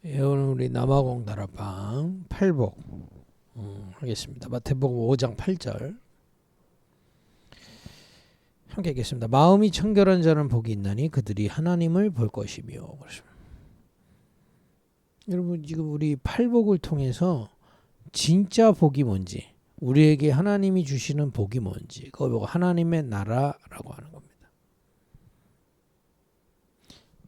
예, 오늘 우리 남아공 다락방 8복 하겠습니다. 마태복음 5장 8절 함께 읽겠습니다. 마음이 청결한 자는 복이 있나니 그들이 하나님을 볼 것이며. 그렇습니다. 여러분 지금 우리 8복을 통해서 진짜 복이 뭔지, 우리에게 하나님이 주시는 복이 뭔지, 그거 보고 하나님의 나라라고 하는 겁니다.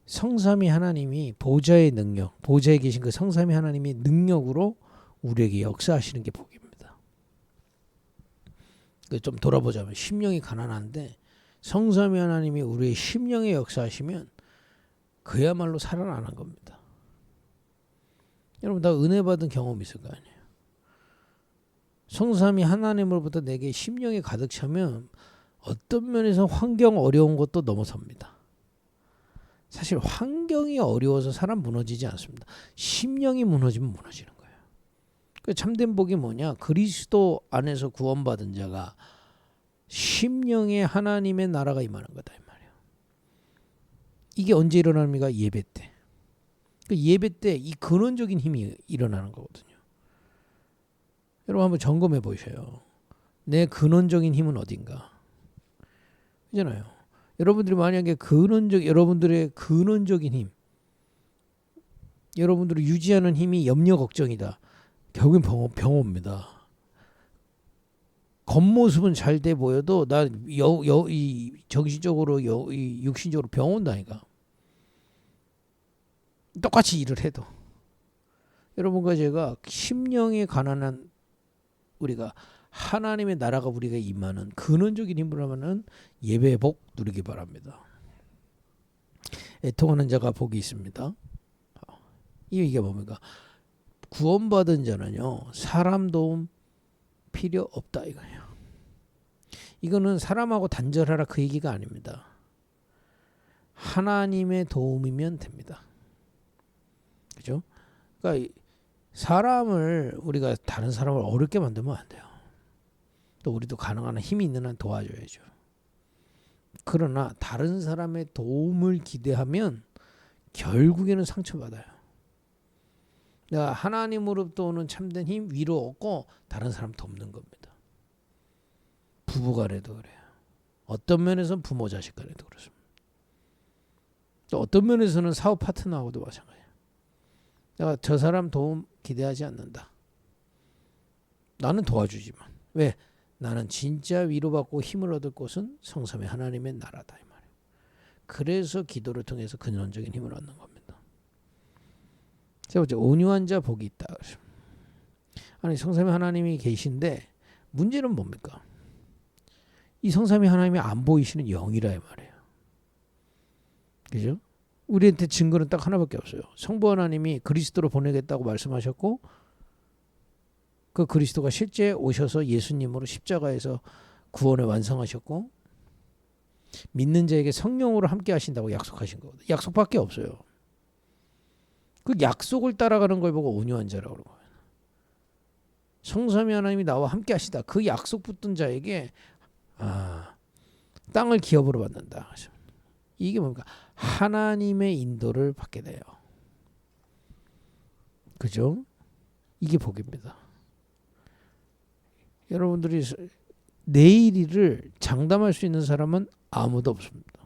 성삼위 하나님이 보좌의 능력, 보좌에 계신 그 성삼위 하나님이 능력으로 우리에게 역사하시는 게 복입니다. 좀 돌아보자면 심령이 가난한데 성삼위 하나님이 우리의 심령에 역사하시면 그야말로 살아나는 겁니다. 여러분 다 은혜 받은 경험 있을 거 아니에요. 성삼위 하나님으로부터 내게 심령이 가득 차면 어떤 면에서 환경 어려운 것도 넘어섭니다. 사실 환경이 어려워서 사람 무너지지 않습니다. 심령이 무너지면 무너지는 거예요. 그 참된 복이 뭐냐? 그리스도 안에서 구원받은 자가 심령에 하나님의 나라가 임하는 거다 이 말이에요. 이게 언제 일어납니까? 예배 때. 그 예배 때 이 근원적인 힘이 일어나는 거거든요. 여러분 한번 점검해 보셔요. 내 근원적인 힘은 어딘가? 그잖아요. 여러분들이 만약에 여러분들의 근원적인 힘, 여러분들을 유지하는 힘이 염려 걱정이다. 결국엔 병호입니다. 겉모습은 잘 돼 보여도 이 정신적으로 이 육신적으로 병 온다니까. 똑같이 일을 해도. 여러분과 제가 심령에 가난한 우리가 하나님의 나라가 우리가 임하는 근원적인 힘으로 하면은 예배의 복 누리기 바랍니다. 애통하는 자가 복이 있습니다. 이게 뭡니까? 구원받은 자는요, 사람 도움 필요 없다 이거예요. 이거는 사람하고 단절하라 그 얘기가 아닙니다. 하나님의 도움이면 됩니다. 그죠? 그러니까 사람을 우리가 다른 사람을 어렵게 만들면 안 돼요. 또 우리도 가능한 힘이 있는 한 도와줘야죠. 그러나 다른 사람의 도움을 기대하면 결국에는 상처받아요. 내가 하나님으로부터 오는 참된 힘 위로 얻고 다른 사람 돕는 겁니다. 부부간에도 그래요. 어떤 면에서는 부모 자식 간에도 그렇습니다. 또 어떤 면에서는 사업 파트너하고도 마찬가지예요. 내가 저 사람 도움 기대하지 않는다. 나는 도와주지만. 왜? 나는 진짜 위로받고 힘을 얻을 곳은 성삼위 하나님의 나라다 이 말이에요. 그래서 기도를 통해서 근원적인 힘을 얻는 겁니다. 세 번째, 온유한 자 복이 있다. 아니 성삼위 하나님이 계신데 문제는 뭡니까? 이 성삼위 하나님이 안 보이시는 영이라 이 말이에요. 그죠? 우리한테 증거는 딱 하나밖에 없어요. 성부 하나님이 그리스도로 보내겠다고 말씀하셨고 그 그리스도가 실제 오셔서 예수님으로 십자가에서 구원을 완성하셨고 믿는 자에게 성령으로 함께 하신다고 약속하신 거거든요. 약속밖에 없어요. 그 약속을 따라가는 걸 보고 온유한 자라고 그러는 거예요. 성삼위 하나님이 나와 함께 하시다. 그 약속 붙든 자에게 땅을 기업으로 받는다. 이게 뭡니까? 하나님의 인도를 받게 돼요. 그죠? 이게 복입니다. 여러분들이 내일을 장담할 수 있는 사람은 아무도 없습니다.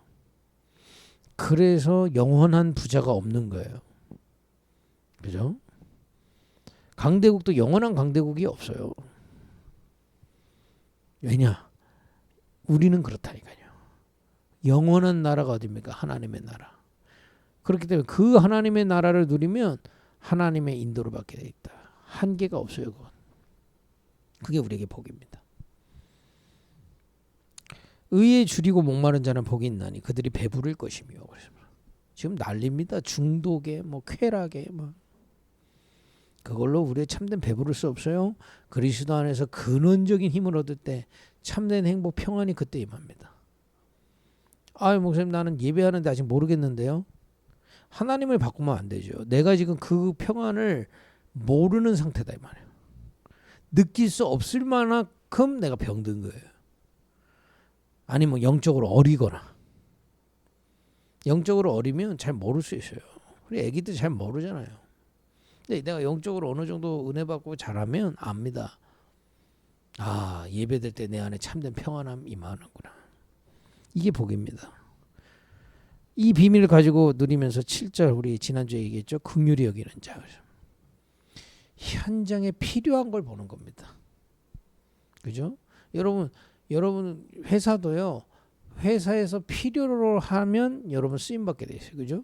그래서 영원한 부자가 없는 거예요. 그죠? 강대국도 영원한 강대국이 없어요. 왜냐? 우리는 그렇다니까요. 영원한 나라가 어디입니까? 하나님의 나라. 그렇기 때문에 그 하나님의 나라를 누리면 하나님의 인도를 받게 돼 있다. 한계가 없어요. 그건. 그게 우리에게 복입니다. 의에 줄이고 목마른 자는 복이 있나니 그들이 배부를 것이며. 지금 난립니다. 중독에 쾌락에 그걸로 우리의 참된 배부를 수 없어요. 그리스도 안에서 근원적인 힘을 얻을 때 참된 행복 평안이 그때 임합니다. 목사님 나는 예배하는데 아직 모르겠는데요. 하나님을 바꾸면 안 되죠. 내가 지금 그 평안을 모르는 상태다 이 말이에요. 느낄 수 없을 만큼 내가 병든 거예요. 아니면 영적으로 어리거나. 영적으로 어리면 잘 모를 수 있어요. 우리 애기들 잘 모르잖아요. 근데 내가 영적으로 어느 정도 은혜 받고 잘하면 압니다. 아, 예배될 때 내 안에 참된 평안함 임하는구나. 이게 복입니다. 이 비밀을 가지고 누리면서 7절 우리 지난주에 얘기했죠. 긍휼히 여기는 자. 현장에 필요한 걸 보는 겁니다. 그죠? 여러분 회사도요. 회사에서 필요로 하면 여러분 쓰임 받게 돼 있어요. 그죠?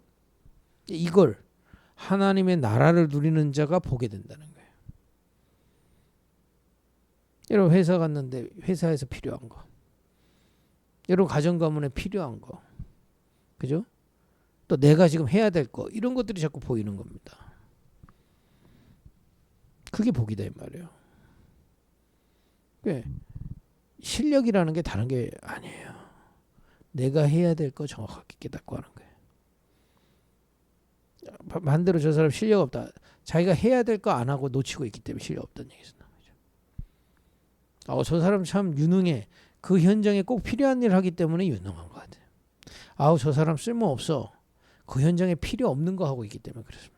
이걸 하나님의 나라를 누리는 자가 보게 된다는 거예요. 여러분 회사 갔는데 회사에서 필요한 거. 여러분 가정 가문에 필요한 거. 그죠? 또 내가 지금 해야 될 거. 이런 것들이 자꾸 보이는 겁니다. 그게 복이다 이 말이에요. 실력이라는 게 다른 게 아니에요. 내가 해야 될 거 정확하게 깨닫고 하는 거예요. 반대로 저 사람 실력 없다. 자기가 해야 될 거 안 하고 놓치고 있기 때문에 실력 없다는 얘기죠. 저 사람 참 유능해. 그 현장에 꼭 필요한 일을 하기 때문에 유능한 것 같아요. 저 사람 쓸모없어. 그 현장에 필요 없는 거 하고 있기 때문에 그렇습니다.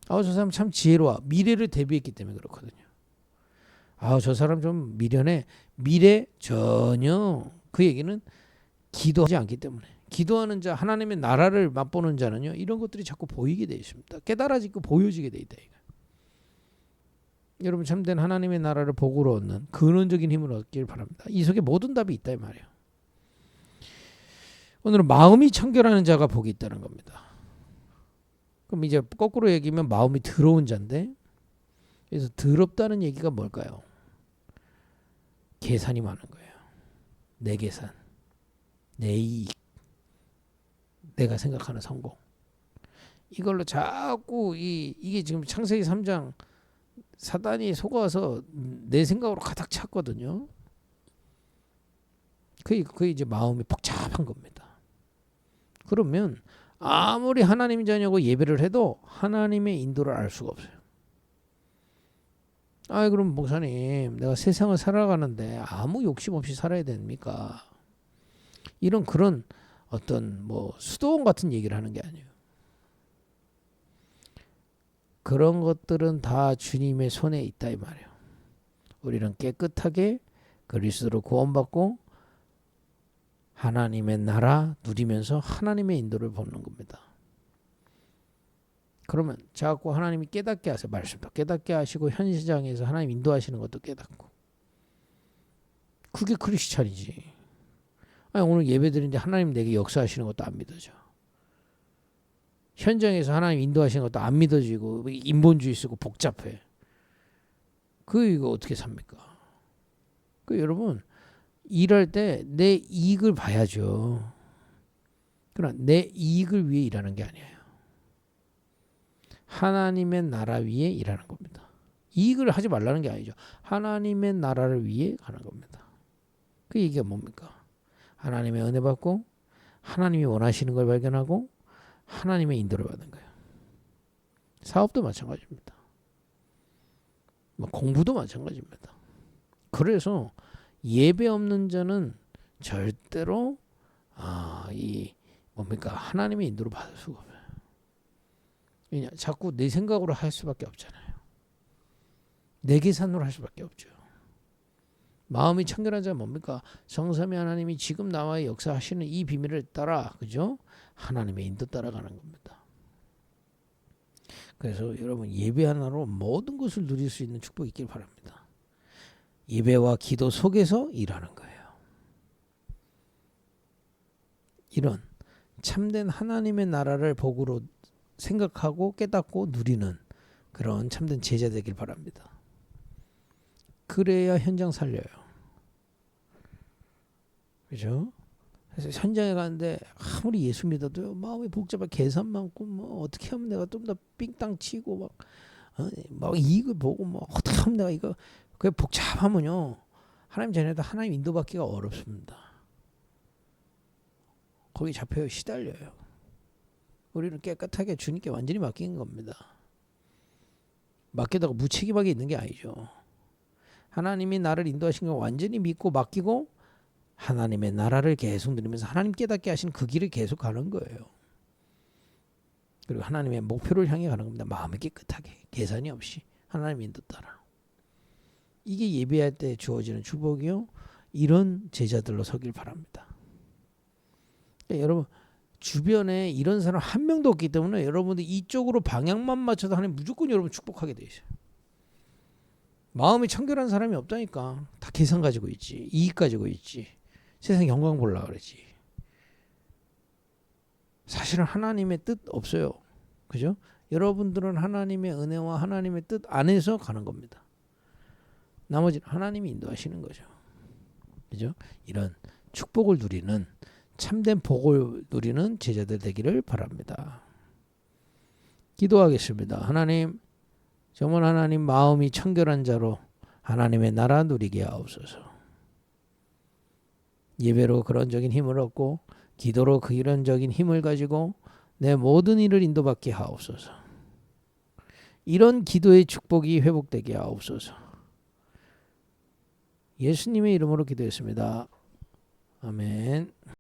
저 사람 참 지혜로워. 미래를 대비했기 때문에 그렇거든요. 저 사람 좀 미련해. 미래 전혀. 그 얘기는 기도하지 않기 때문에. 기도하는 자, 하나님의 나라를 맛보는 자는요. 이런 것들이 자꾸 보이게 되어 있습니다. 깨달아지고 보여지게 되어 있다. 여러분 참된 하나님의 나라를 복으로 얻는 근원적인 힘을 얻길 바랍니다. 이 속에 모든 답이 있다 이 말이에요. 오늘은 마음이 청결하는 자가 복이 있다는 겁니다. 그럼 이제 거꾸로 얘기하면 마음이 더러운 자인데, 그래서 더럽다는 얘기가 뭘까요? 계산이 많은 거예요. 내 계산, 내 이익, 내가 생각하는 성공. 이걸로 자꾸 이게 지금 창세기 3장 사단이 속아서 내 생각으로 가득 찼거든요. 그게 이제 마음이 복잡한 겁니다. 그러면 아무리 하나님 자녀고 예배를 해도 하나님의 인도를 알 수가 없어요. 그럼 목사님, 내가 세상을 살아가는데 아무 욕심 없이 살아야 됩니까? 이런 그런 어떤 수도원 같은 얘기를 하는 게 아니에요. 그런 것들은 다 주님의 손에 있다 이 말이에요. 우리는 깨끗하게 그리스도로 구원받고 하나님의 나라 누리면서 하나님의 인도를 보는 겁니다. 그러면 자꾸 하나님이 깨닫게 하세요. 말씀도 깨닫게 하시고 현시장에서 하나님 인도하시는 것도 깨닫고. 그게 크리스찬이지. 오늘 예배드리는데 하나님 내게 역사하시는 것도 안 믿어져. 현장에서 하나님 인도하시는 것도 안 믿어지고 인본주의 쓰고 복잡해. 이거 어떻게 삽니까? 여러분 일할 때 내 이익을 봐야죠. 그러나 내 이익을 위해 일하는 게 아니에요. 하나님의 나라 위에 일하는 겁니다. 이익을 하지 말라는 게 아니죠. 하나님의 나라를 위해 가는 겁니다. 그 얘기가 뭡니까? 하나님의 은혜 받고 하나님이 원하시는 걸 발견하고 하나님의 인도를 받는 거예요. 사업도 마찬가지입니다. 공부도 마찬가지입니다. 그래서 예배 없는 자는 절대로 하나님의 인도를 받을 수가 없어요. 왜냐? 자꾸 내 생각으로 할 수밖에 없잖아요. 내 계산으로 할 수밖에 없죠. 마음이 청결한 자는 뭡니까? 성삼위 하나님이 지금 나와의 역사하시는 이 비밀을 따라, 그죠? 하나님의 인도 따라가는 겁니다. 그래서 여러분 예배 하나로 모든 것을 누릴 수 있는 축복이 있길 바랍니다. 예배와 기도 속에서 일하는 거예요. 이런 참된 하나님의 나라를 복으로 생각하고 깨닫고 누리는 그런 참된 제자 되길 바랍니다. 그래야 현장 살려요. 그죠? 그래서 현장에 가는데 아무리 예수 믿어도요, 마음이 복잡해. 계산 많고 어떻게 하면 내가 좀 더 삥땅 치고 막 이익을 보고 어떻게 하면 내가 이거 그게 복잡하면요, 하나님 자녀도 하나님 인도받기가 어렵습니다. 거기 잡혀요. 시달려요. 우리는 깨끗하게 주님께 완전히 맡긴 겁니다. 맡기다가 무책임하게 있는 게 아니죠. 하나님이 나를 인도하신 걸 완전히 믿고 맡기고 하나님의 나라를 계속 누리면서 하나님 깨닫게 하신 그 길을 계속 가는 거예요. 그리고 하나님의 목표를 향해 가는 겁니다. 마음이 깨끗하게 계산이 없이 하나님 인도 따라. 이게 예배할 때 주어지는 축복이요. 이런 제자들로 서길 바랍니다. 그러니까 여러분 주변에 이런 사람 한 명도 없기 때문에 여러분들 이쪽으로 방향만 맞춰도 하나님 무조건 여러분 축복하게 돼 있어요. 마음이 청결한 사람이 없다니까. 다 계산 가지고 있지. 이익 가지고 있지. 세상 영광 보려고 그러지. 사실은 하나님의 뜻 없어요. 그죠? 여러분들은 하나님의 은혜와 하나님의 뜻 안에서 가는 겁니다. 나머지는 하나님이 인도하시는 거죠. 그죠? 이런 축복을 누리는 참된 복을 누리는 제자들 되기를 바랍니다. 기도하겠습니다. 하나님, 정말 하나님 마음이 청결한 자로 하나님의 나라 누리게 하옵소서. 예배로 그런적인 힘을 얻고 기도로 그 이런적인 힘을 가지고 내 모든 일을 인도받게 하옵소서. 이런 기도의 축복이 회복되게 하옵소서. 예수님의 이름으로 기도했습니다. 아멘.